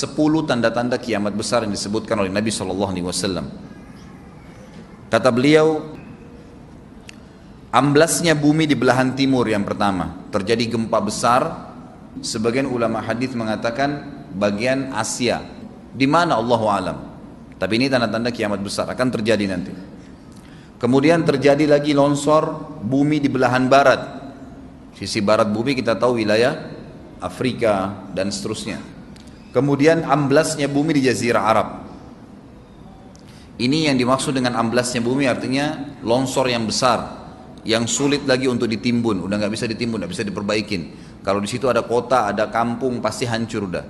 10 tanda-tanda kiamat besar yang disebutkan oleh Nabi SAW. Kata beliau, amblasnya bumi di belahan timur yang pertama, terjadi gempa besar. Sebagian ulama hadis mengatakan bagian Asia, di mana Allahu alam. Tapi ini tanda-tanda kiamat besar akan terjadi nanti. Kemudian terjadi lagi longsor bumi di belahan barat. Sisi barat bumi kita tahu wilayah Afrika dan seterusnya. Kemudian amblasnya bumi di Jazirah Arab. Ini yang dimaksud dengan amblasnya bumi, artinya longsor yang besar, yang sulit lagi untuk ditimbun, udah nggak bisa ditimbun, nggak bisa diperbaikin. Kalau di situ ada kota, ada kampung, pasti hancur udah.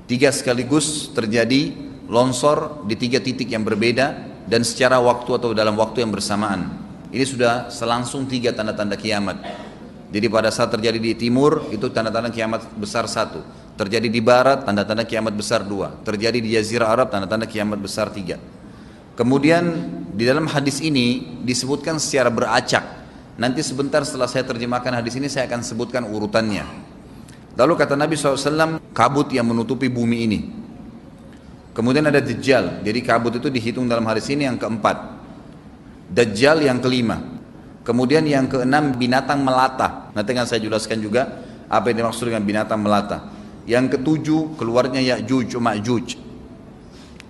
3 sekaligus terjadi longsor di 3 titik yang berbeda dan secara waktu atau dalam waktu yang bersamaan. Ini sudah selangsung 3 tanda-tanda kiamat. Jadi pada saat terjadi di timur itu tanda-tanda kiamat besar 1. Terjadi di barat, tanda-tanda kiamat besar 2. Terjadi di Jazirah Arab, tanda-tanda kiamat besar 3. Kemudian di dalam hadis ini disebutkan secara beracak. Nanti sebentar setelah saya terjemahkan hadis ini saya akan sebutkan urutannya. Lalu kata Nabi SAW, kabut yang menutupi bumi ini. Kemudian ada Dajjal. Jadi kabut itu dihitung dalam hadis ini yang keempat. Dajjal yang kelima. Kemudian yang keenam binatang melata. Nanti akan saya jelaskan juga apa yang dimaksud dengan binatang melata. Yang ketujuh keluarnya Ya'juj Ma'juj.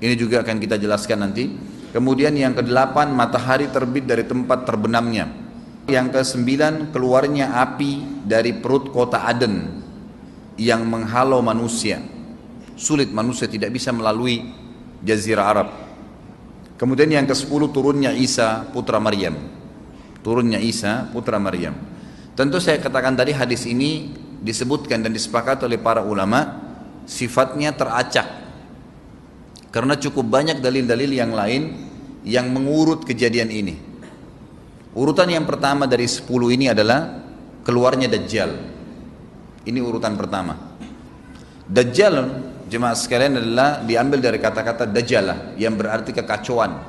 Ini juga akan kita jelaskan nanti. Kemudian yang kedelapan matahari terbit dari tempat terbenamnya. Yang kesembilan keluarnya api dari perut kota Aden yang menghalau manusia. Sulit, manusia tidak bisa melalui Jazirah Arab. Kemudian yang ke-10 turunnya Isa putra Maryam. Turunnya Isa putra Maryam. Tentu saya katakan tadi hadis ini disebutkan dan disepakati oleh para ulama sifatnya teracak. Karena cukup banyak dalil-dalil yang lain yang mengurut kejadian ini. Urutan yang pertama dari 10 ini adalah keluarnya Dajjal. Ini urutan pertama. Dajjal, jemaah sekalian, adalah diambil dari kata-kata Dajjalah yang berarti kekacauan.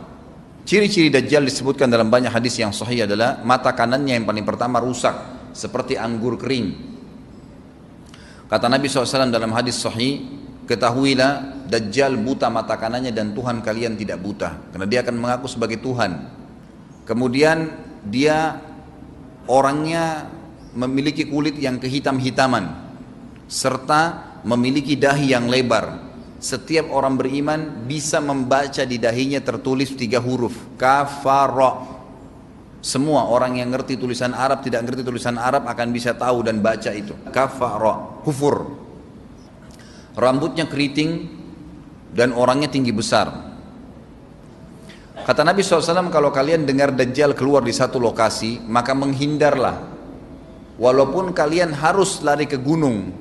Ciri-ciri Dajjal disebutkan dalam banyak hadis yang sahih adalah mata kanannya yang paling pertama rusak seperti anggur kering. Kata Nabi SAW dalam hadis sahih, ketahuilah Dajjal buta mata kanannya dan Tuhan kalian tidak buta, karena dia akan mengaku sebagai Tuhan. Kemudian dia orangnya memiliki kulit yang kehitam-hitaman serta memiliki dahi yang lebar. Setiap orang beriman bisa membaca di dahinya tertulis 3 huruf kafara. Semua orang yang ngerti tulisan Arab, tidak ngerti tulisan Arab akan bisa tahu dan baca itu kafara, kufur. Rambutnya keriting dan orangnya tinggi besar. Kata Nabi SAW, kalau kalian dengar Dajjal keluar di satu lokasi, maka menghindarlah. Walaupun kalian harus lari ke gunung,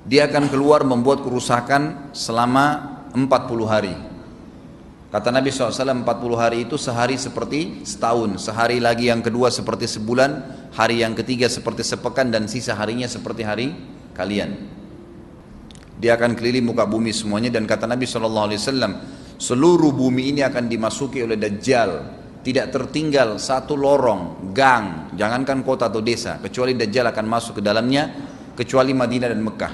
dia akan keluar membuat kerusakan selama 40 hari. Kata Nabi SAW, 40 hari itu sehari seperti setahun, sehari lagi yang kedua seperti sebulan, hari yang ketiga seperti sepekan, dan sisa harinya seperti hari kalian. Dia akan keliling muka bumi semuanya, dan kata Nabi SAW, seluruh bumi ini akan dimasuki oleh Dajjal. Tidak tertinggal satu lorong, gang, jangankan kota atau desa, kecuali Dajjal akan masuk ke dalamnya, kecuali Madinah dan Mekah.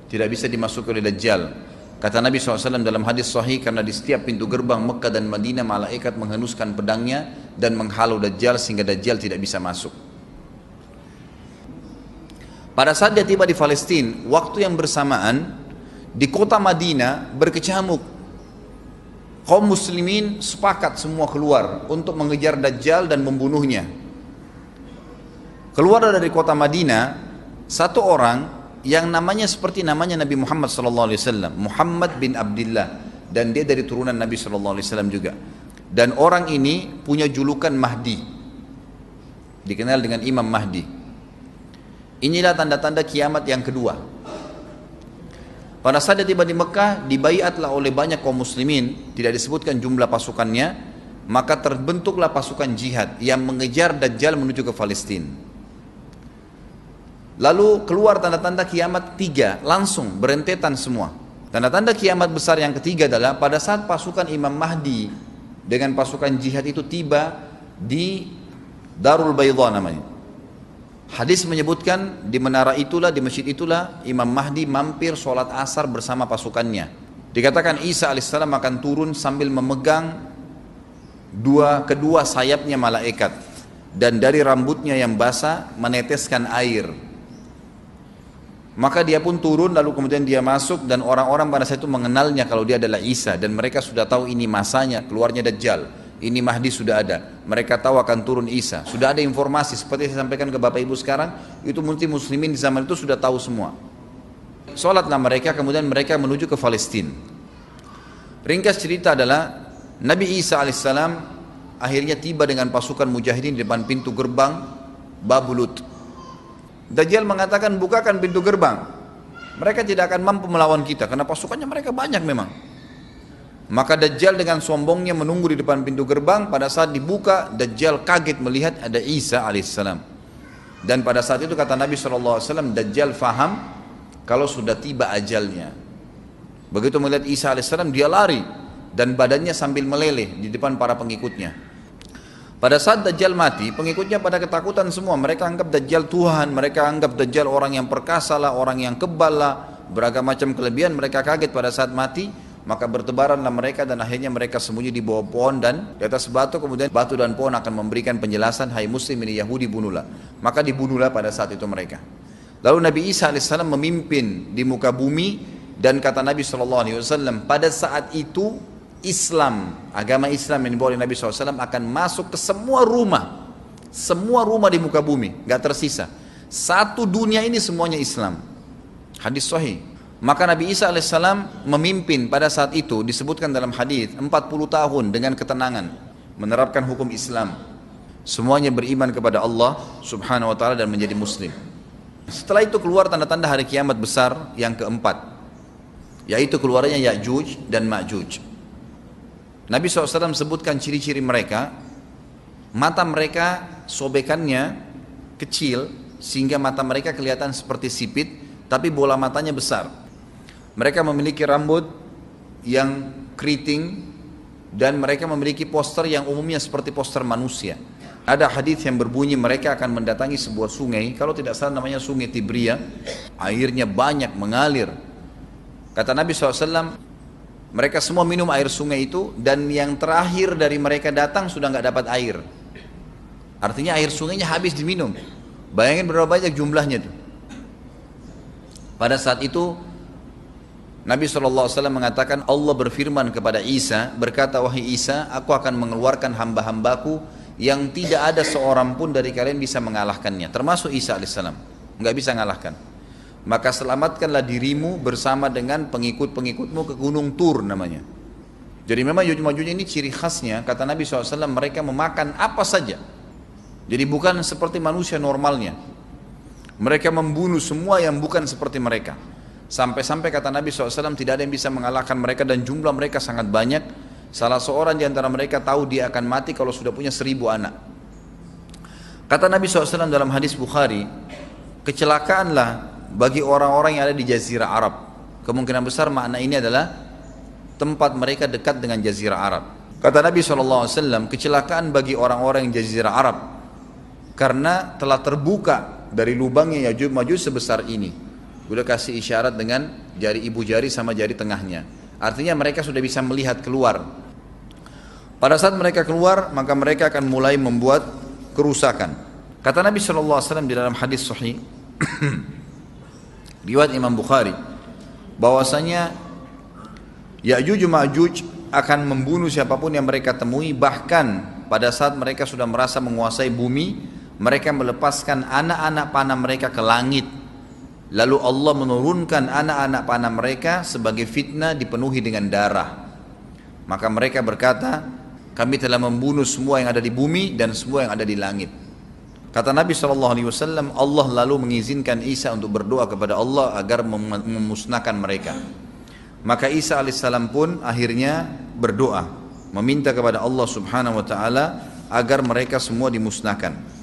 Tidak bisa dimasuki oleh Dajjal. Kata Nabi SAW dalam hadis sahih, karena di setiap pintu gerbang Mekah dan Madinah malaikat menghenuskan pedangnya dan menghalau Dajjal sehingga Dajjal tidak bisa masuk. Pada saat dia tiba di Palestina, waktu yang bersamaan di kota Madinah berkecamuk. Kaum muslimin sepakat semua keluar untuk mengejar Dajjal dan membunuhnya. Keluar dari kota Madinah satu orang yang namanya seperti namanya Nabi Muhammad SAW, Muhammad bin Abdullah, dan dia dari turunan Nabi SAW juga. Dan orang ini punya julukan Mahdi, dikenal dengan Imam Mahdi. Inilah tanda-tanda kiamat yang kedua. Pada saat dia tiba di Mekah, dibaiatlah oleh banyak kaum muslimin, tidak disebutkan jumlah pasukannya, maka terbentuklah pasukan jihad yang mengejar Dajjal menuju ke Palestina. Lalu keluar tanda-tanda kiamat 3, langsung berentetan semua. Tanda-tanda kiamat besar yang ketiga adalah pada saat pasukan Imam Mahdi dengan pasukan jihad itu tiba di Darul Baydha namanya. Hadis menyebutkan di menara itulah, di masjid itulah Imam Mahdi mampir sholat asar bersama pasukannya. Dikatakan Isa alaihissalam akan turun sambil memegang kedua sayapnya malaikat, dan dari rambutnya yang basah meneteskan air. Maka dia pun turun, lalu kemudian dia masuk, dan orang-orang pada saat itu mengenalnya kalau dia adalah Isa, dan mereka sudah tahu ini masanya keluarnya Dajjal, ini Mahdi sudah ada, mereka tahu akan turun Isa, sudah ada informasi seperti saya sampaikan ke Bapak Ibu sekarang, itu muslimin di zaman itu sudah tahu semua. Sholatlah mereka, kemudian mereka menuju ke Palestina. Ringkas cerita adalah Nabi Isa alaihissalam akhirnya tiba dengan pasukan mujahidin di depan pintu gerbang Babulut. Dajjal mengatakan, bukakan pintu gerbang, mereka tidak akan mampu melawan kita karena pasukannya mereka banyak memang. Maka Dajjal dengan sombongnya menunggu di depan pintu gerbang. Pada saat dibuka, Dajjal kaget melihat ada Isa alaihissalam. Dan pada saat itu kata Nabi SAW, Dajjal faham kalau sudah tiba ajalnya. Begitu melihat Isa alaihissalam, dia lari dan badannya sambil meleleh di depan para pengikutnya. Pada saat Dajjal mati, pengikutnya pada ketakutan semua. Mereka anggap Dajjal Tuhan, mereka anggap Dajjal orang yang perkasa lah, orang yang kebal lah, beragam macam kelebihan. Mereka kaget pada saat mati. Maka bertebaranlah mereka dan akhirnya mereka sembunyi di bawah pohon dan di atas batu. Kemudian batu dan pohon akan memberikan penjelasan, hai muslim ini Yahudi, bunuhlah. Maka dibunuhlah pada saat itu mereka. Lalu Nabi Isa alaihissalam memimpin di muka bumi, dan kata Nabi SAW, pada saat itu Islam, agama Islam yang dibawa oleh Nabi SAW akan masuk ke semua rumah di muka bumi, gak tersisa. Satu dunia ini semuanya Islam. Hadis sahih. Maka Nabi Isa alaihissalam memimpin pada saat itu, disebutkan dalam hadis 40 tahun dengan ketenangan menerapkan hukum Islam. Semuanya beriman kepada Allah subhanahu wa ta'ala dan menjadi muslim. Setelah itu keluar tanda-tanda hari kiamat besar yang keempat, yaitu keluarnya Ya'juj dan Ma'juj. Nabi SAW sebutkan ciri-ciri mereka. Mata mereka sobekannya kecil sehingga mata mereka kelihatan seperti sipit, tapi bola matanya besar. Mereka memiliki rambut yang keriting dan mereka memiliki poster yang umumnya seperti poster manusia. Ada hadis yang berbunyi mereka akan mendatangi sebuah sungai, kalau tidak salah namanya sungai Tibria, airnya banyak mengalir. Kata Nabi SAW, mereka semua minum air sungai itu, dan yang terakhir dari mereka datang sudah nggak dapat air. Artinya air sungainya habis diminum. Bayangin berapa banyak jumlahnya tuh. Pada saat itu Nabi SAW mengatakan, Allah berfirman kepada Isa, berkata, wahai Isa, aku akan mengeluarkan hamba-hambaku yang tidak ada seorang pun dari kalian bisa mengalahkannya, termasuk Isa alaihissalam, nggak bisa mengalahkan. Maka selamatkanlah dirimu bersama dengan pengikut-pengikutmu ke gunung Tur namanya. Jadi memang Ya'juj ini ciri khasnya, kata Nabi SAW, mereka memakan apa saja. Jadi bukan seperti manusia normalnya. Mereka membunuh semua yang bukan seperti mereka. Sampai-sampai kata Nabi SAW tidak ada yang bisa mengalahkan mereka, dan jumlah mereka sangat banyak. Salah seorang di antara mereka tahu dia akan mati kalau sudah punya 1000 anak. Kata Nabi SAW dalam hadis Bukhari, kecelakaanlah bagi orang-orang yang ada di Jazirah Arab. Kemungkinan besar makna ini adalah tempat mereka dekat dengan Jazirah Arab. Kata Nabi SAW, kecelakaan bagi orang-orang yang Jazirah Arab karena telah terbuka dari lubangnya Ya'juj Ma'juj sebesar ini. Udah kasih isyarat dengan jari ibu jari sama jari tengahnya. Artinya mereka sudah bisa melihat keluar. Pada saat mereka keluar, maka mereka akan mulai membuat kerusakan. Kata Nabi SAW di dalam hadis sahih riwayat Imam Bukhari, bahwasanya Ya'juj Ma'juj akan membunuh siapapun yang mereka temui. Bahkan pada saat mereka sudah merasa menguasai bumi, mereka melepaskan anak-anak panah mereka ke langit. Lalu Allah menurunkan anak-anak panah mereka sebagai fitnah dipenuhi dengan darah. Maka mereka berkata, kami telah membunuh semua yang ada di bumi dan semua yang ada di langit. Kata Nabi SAW, Allah lalu mengizinkan Isa untuk berdoa kepada Allah agar memusnahkan mereka. Maka Isa alaihissalam pun akhirnya berdoa, meminta kepada Allah subhanahu wa ta'ala agar mereka semua dimusnahkan.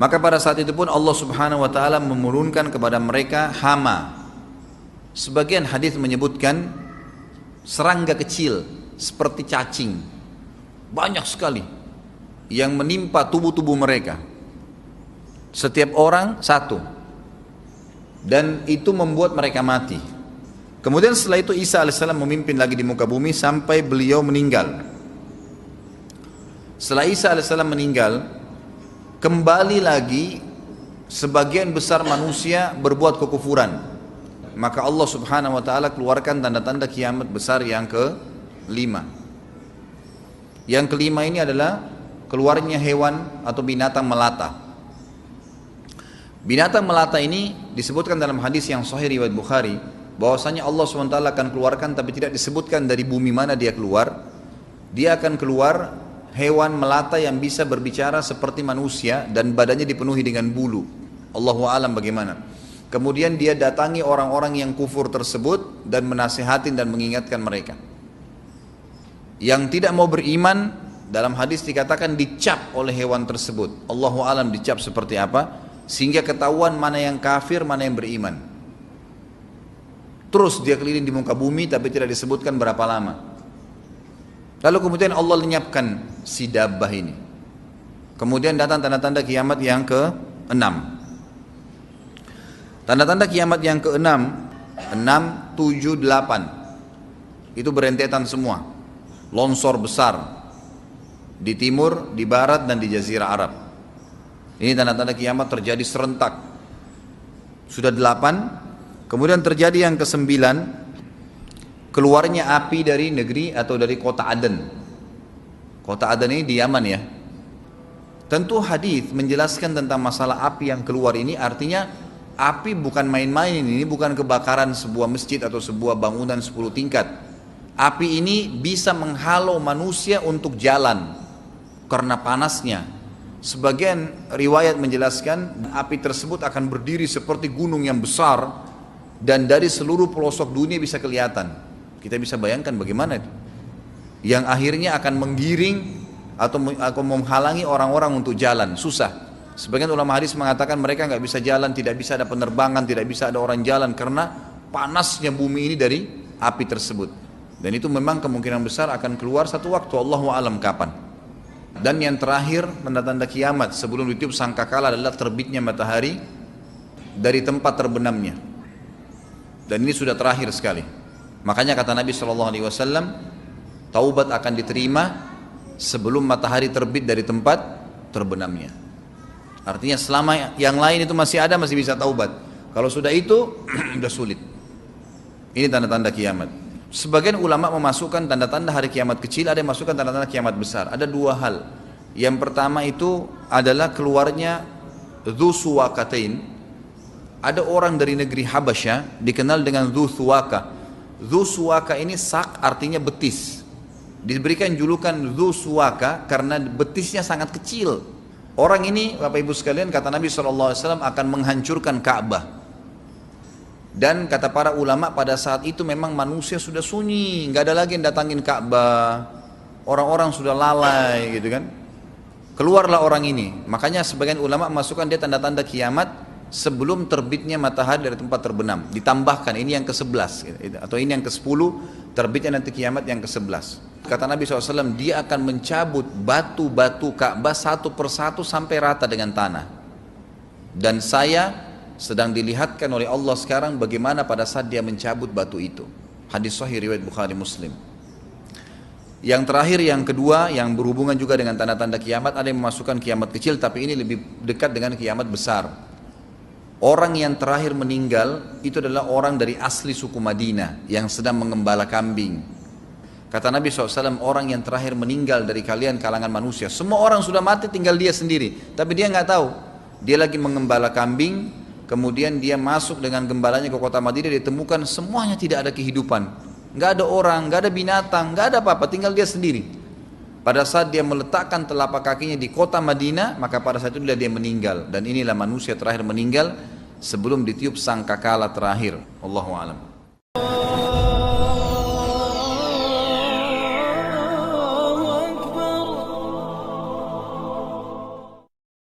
Maka pada saat itu pun Allah subhanahu wa ta'ala menurunkan kepada mereka hama. Sebagian hadis menyebutkan serangga kecil seperti cacing, banyak sekali yang menimpa tubuh-tubuh mereka. Setiap orang satu. Dan itu membuat mereka mati. Kemudian setelah itu Isa alaihissalam memimpin lagi di muka bumi sampai beliau meninggal. Setelah Isa alaihissalam meninggal, kembali lagi sebagian besar manusia berbuat kekufuran. Maka Allah subhanahu wa ta'ala keluarkan tanda-tanda kiamat besar yang kelima. Yang kelima ini adalah keluarnya hewan atau binatang melata. Binatang melata ini disebutkan dalam hadis yang sahih riwayat Bukhari, bahwasanya Allah SWT akan keluarkan, tapi tidak disebutkan dari bumi mana dia keluar. Dia akan keluar hewan melata yang bisa berbicara seperti manusia dan badannya dipenuhi dengan bulu. Allahu a'lam bagaimana. Kemudian dia datangi orang-orang yang kufur tersebut dan menasihatin dan mengingatkan mereka. Yang tidak mau beriman, dalam hadis dikatakan dicap oleh hewan tersebut. Allahu a'lam dicap seperti apa, sehingga ketahuan mana yang kafir, mana yang beriman. Terus dia keliling di muka bumi tapi tidak disebutkan berapa lama. Lalu kemudian Allah lenyapkan si dabbah ini. Kemudian datang tanda-tanda kiamat yang ke-6. Tanda-tanda kiamat yang ke-6, 6, 7, 8. Itu berentetan semua. Longsor besar di timur, di barat, dan di jazirah Arab. Ini tanda-tanda kiamat terjadi serentak. Sudah 8. Kemudian terjadi yang ke-9, keluarnya api dari negeri atau dari kota Aden. Kota Aden ini di Yaman ya. Tentu hadis menjelaskan tentang masalah api yang keluar ini, artinya api bukan main-main, ini bukan kebakaran sebuah masjid atau sebuah bangunan 10 tingkat. Api ini bisa menghalau manusia untuk jalan karena panasnya. Sebagian riwayat menjelaskan api tersebut akan berdiri seperti gunung yang besar dan dari seluruh pelosok dunia bisa kelihatan. Kita bisa bayangkan bagaimana itu. Yang akhirnya akan menggiring atau menghalangi orang-orang untuk jalan, susah. Sebagian ulama hadis mengatakan mereka nggak bisa jalan, tidak bisa ada penerbangan, tidak bisa ada orang jalan karena panasnya bumi ini dari api tersebut. Dan itu memang kemungkinan besar akan keluar satu waktu, Allahu a'lam kapan. Dan yang terakhir tanda-tanda kiamat sebelum ditiup sangkakala adalah terbitnya matahari dari tempat terbenamnya. Dan ini sudah terakhir sekali. Makanya kata Nabi SAW, taubat akan diterima sebelum matahari terbit dari tempat terbenamnya. Artinya selama yang lain itu masih ada, masih bisa taubat. Kalau sudah itu sudah sulit. Ini tanda-tanda kiamat. Sebagian ulama memasukkan tanda-tanda hari kiamat kecil, ada yang masukkan tanda-tanda kiamat besar. Ada dua hal. Yang pertama itu adalah keluarnya Dzu Suwakatain. Ada orang dari negeri Habasyah dikenal dengan Dzu Suwaka. Dzu Suwaka ini sak artinya betis. Diberikan julukan Dzu Suwaka karena betisnya sangat kecil. Orang ini Bapak Ibu sekalian, kata Nabi SAW, akan menghancurkan Ka'bah. Dan kata para ulama pada saat itu memang manusia sudah sunyi, nggak ada lagi yang datangin Ka'bah, orang-orang sudah lalai gitu kan. Keluarlah orang ini. Makanya sebagian ulama masukkan dia tanda-tanda kiamat sebelum terbitnya matahari dari tempat terbenam. Ditambahkan ini yang ke-11 gitu, atau ini yang ke-10, terbitnya nanti kiamat yang ke-11. Kata Nabi SAW, dia akan mencabut batu-batu Ka'bah satu persatu sampai rata dengan tanah. Dan saya sedang dilihatkan oleh Allah sekarang bagaimana pada saat dia mencabut batu itu. Hadis sahih riwayat Bukhari Muslim. Yang terakhir, yang kedua, yang berhubungan juga dengan tanda-tanda kiamat, ada yang memasukkan kiamat kecil, tapi ini lebih dekat dengan kiamat besar. Orang yang terakhir meninggal itu adalah orang dari asli suku Madinah yang sedang mengembala kambing. Kata Nabi SAW, orang yang terakhir meninggal dari kalian kalangan manusia, semua orang sudah mati, tinggal dia sendiri, tapi dia nggak tahu. Dia lagi mengembala kambing. Kemudian dia masuk dengan gembalanya ke kota Madinah, ditemukan semuanya tidak ada kehidupan. Nggak ada orang, nggak ada binatang, nggak ada apa-apa, tinggal dia sendiri. Pada saat dia meletakkan telapak kakinya di kota Madinah, maka pada saat itu dia meninggal. Dan inilah manusia terakhir meninggal sebelum ditiup sangkakala terakhir. Allahu a'lam.